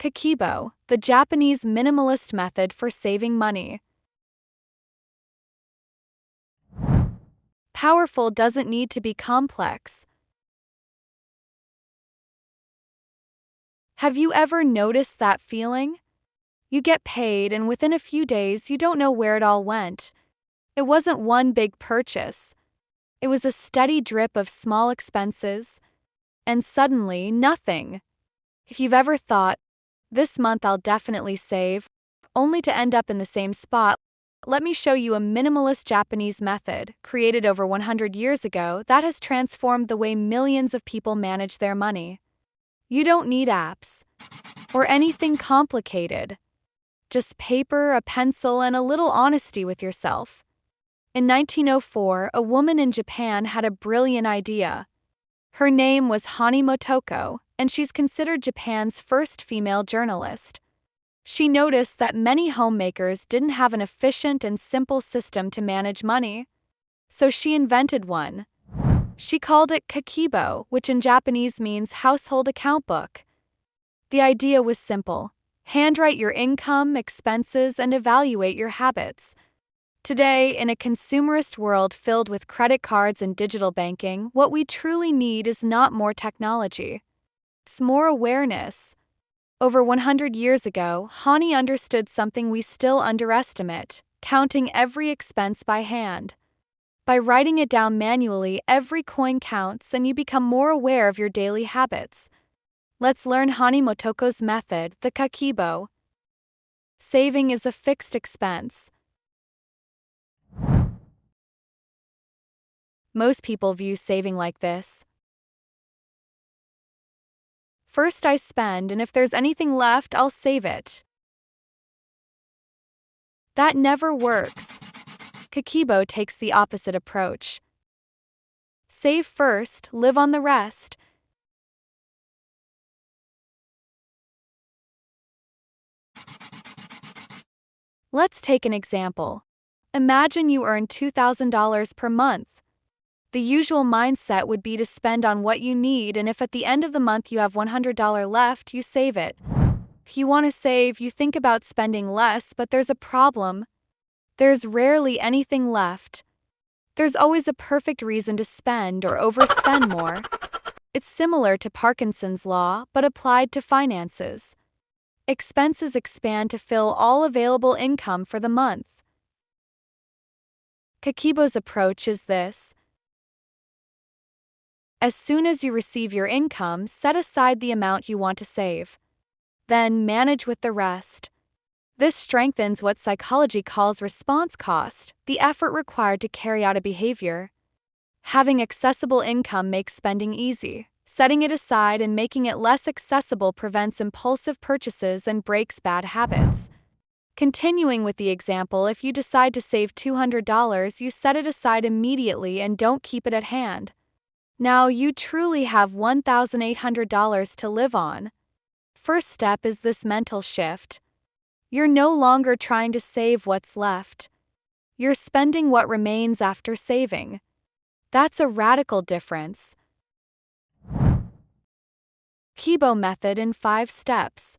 Kakeibo, the Japanese minimalist method for saving money. Powerful doesn't need to be complex. Have you ever noticed that feeling? You get paid and within a few days you don't know where it all went. It wasn't one big purchase. It was a steady drip of small expenses, and suddenly nothing. If you've ever thought, this month I'll definitely save, only to end up in the same spot, let me show you a minimalist Japanese method created over 100 years ago that has transformed the way millions of people manage their money. You don't need apps or anything complicated. Just paper, a pencil, and a little honesty with yourself. In 1904, a woman in Japan had a brilliant idea. Her name was Hani Motoko, and she's considered Japan's first female journalist. She noticed that many homemakers didn't have an efficient and simple system to manage money, so she invented one. She called it Kakeibo, which in Japanese means household account book. The idea was simple: handwrite your income, expenses, and evaluate your habits. Today, in a consumerist world filled with credit cards and digital banking, what we truly need is not more technology. It's more awareness. Over 100 years ago, Hani understood something we still underestimate: counting every expense by hand. By writing it down manually, every coin counts and you become more aware of your daily habits. Let's learn Hani Motoko's method, the Kakeibo. Saving is a fixed expense. Most people view saving like this. First I spend, and if there's anything left, I'll save it. That never works. Kakeibo takes the opposite approach. Save first, live on the rest. Let's take an example. Imagine you earn $2,000 per month. The usual mindset would be to spend on what you need, and if at the end of the month you have $100 left, you save it. If you want to save, you think about spending less, but there's a problem. There's rarely anything left. There's always a perfect reason to spend or overspend more. It's similar to Parkinson's law, but applied to finances. Expenses expand to fill all available income for the month. Kakeibo's approach is this. As soon as you receive your income, set aside the amount you want to save. Then manage with the rest. This strengthens what psychology calls response cost, the effort required to carry out a behavior. Having accessible income makes spending easy. Setting it aside and making it less accessible prevents impulsive purchases and breaks bad habits. Continuing with the example, if you decide to save $200, you set it aside immediately and don't keep it at hand. Now you truly have $1,800 to live on. First step is this mental shift. You're no longer trying to save what's left. You're spending what remains after saving. That's a radical difference. Kakeibo method in 5 steps.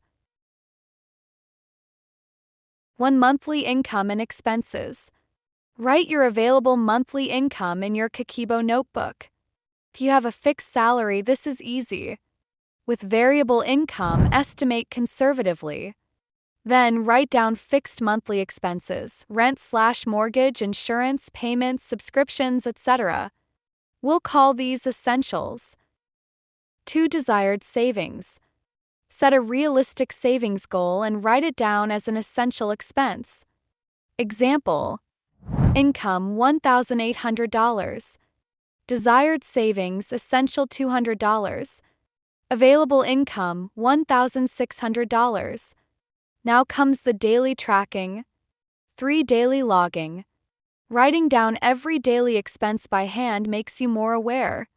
1. Monthly income and expenses. Write your available monthly income in your Kakeibo notebook. If you have a fixed salary, this is easy. With variable income, estimate conservatively. Then write down fixed monthly expenses: rent/mortgage, insurance, payments, subscriptions, etc. We'll call these essentials. 2. Desired savings. Set a realistic savings goal and write it down as an essential expense. Example: income $1,800. Desired savings essential $200. Available income $1,600. Now comes the daily tracking. 3. Daily logging. Writing down every daily expense by hand makes you more aware.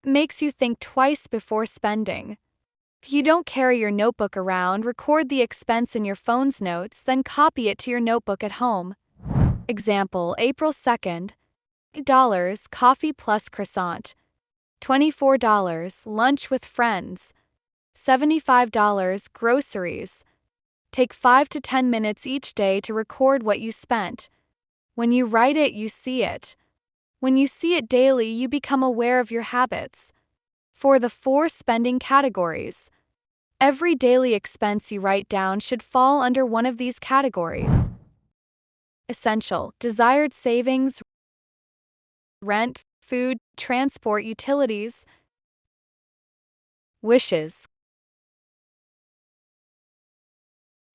Makes you think twice before spending. If you don't carry your notebook around, record the expense in your phone's notes, then copy it to your notebook at home. Example: April 2nd. $8 coffee plus croissant. $24 lunch with friends. $75 groceries. Take 5 to 10 minutes each day to record what you spent. When you write it, you see it. When you see it daily, you become aware of your habits. For the 4 spending categories. Every daily expense you write down should fall under one of these categories. Essential, desired savings, rent, food, transport, utilities. Wishes,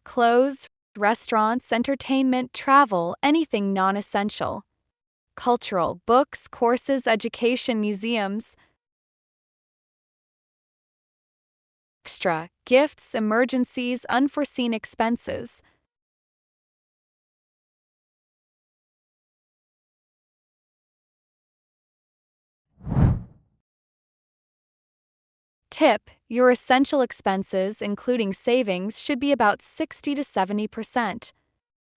clothes, restaurants, entertainment, travel, anything non-essential. Cultural, books, courses, education, museums. Extra, gifts, emergencies, unforeseen expenses. Tip: your essential expenses, including savings, should be about 60 to 70%.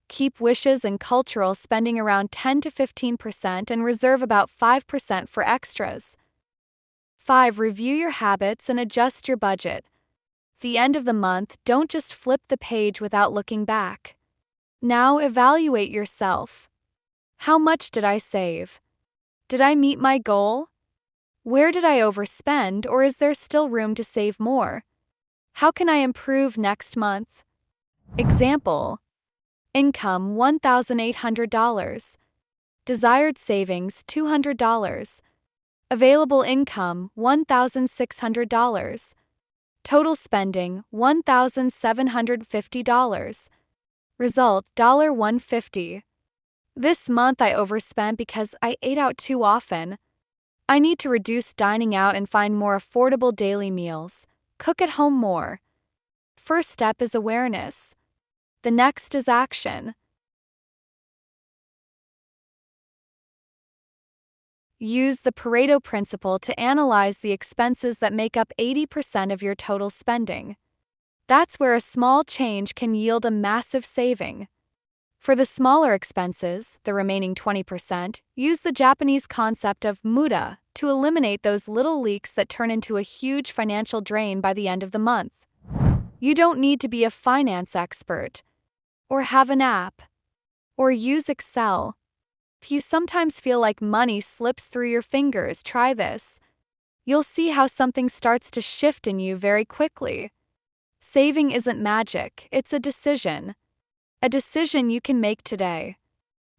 Keep wishes and cultural spending around 10 to 15% and reserve about 5% for extras. 5. Review your habits and adjust your budget. The end of the month, don't just flip the page without looking back. Now evaluate yourself. How much did I save? Did I meet my goal? Where did I overspend, or is there still room to save more? How can I improve next month? Example: income $1,800. Desired savings $200. Available income $1,600. Total spending $1,750. Result $150. This month I overspent because I ate out too often. I need to reduce dining out and find more affordable daily meals. Cook at home more. First step is awareness. The next is action. Use the Pareto principle to analyze the expenses that make up 80% of your total spending. That's where a small change can yield a massive saving. For the smaller expenses, the remaining 20%, use the Japanese concept of muda to eliminate those little leaks that turn into a huge financial drain by the end of the month. You don't need to be a finance expert, or have an app, or use Excel. If you sometimes feel like money slips through your fingers, try this. You'll see how something starts to shift in you very quickly. Saving isn't magic, it's a decision. A decision you can make today.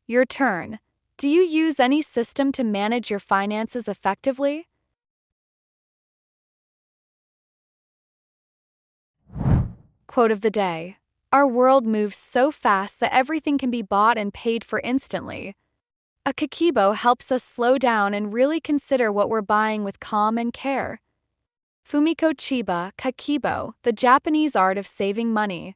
Your turn. Do you use any system to manage your finances effectively? Quote of the day: our world moves so fast that everything can be bought and paid for instantly. A Kakeibo helps us slow down and really consider what we're buying with calm and care. Fumiko Chiba, Kakeibo, the Japanese art of saving money.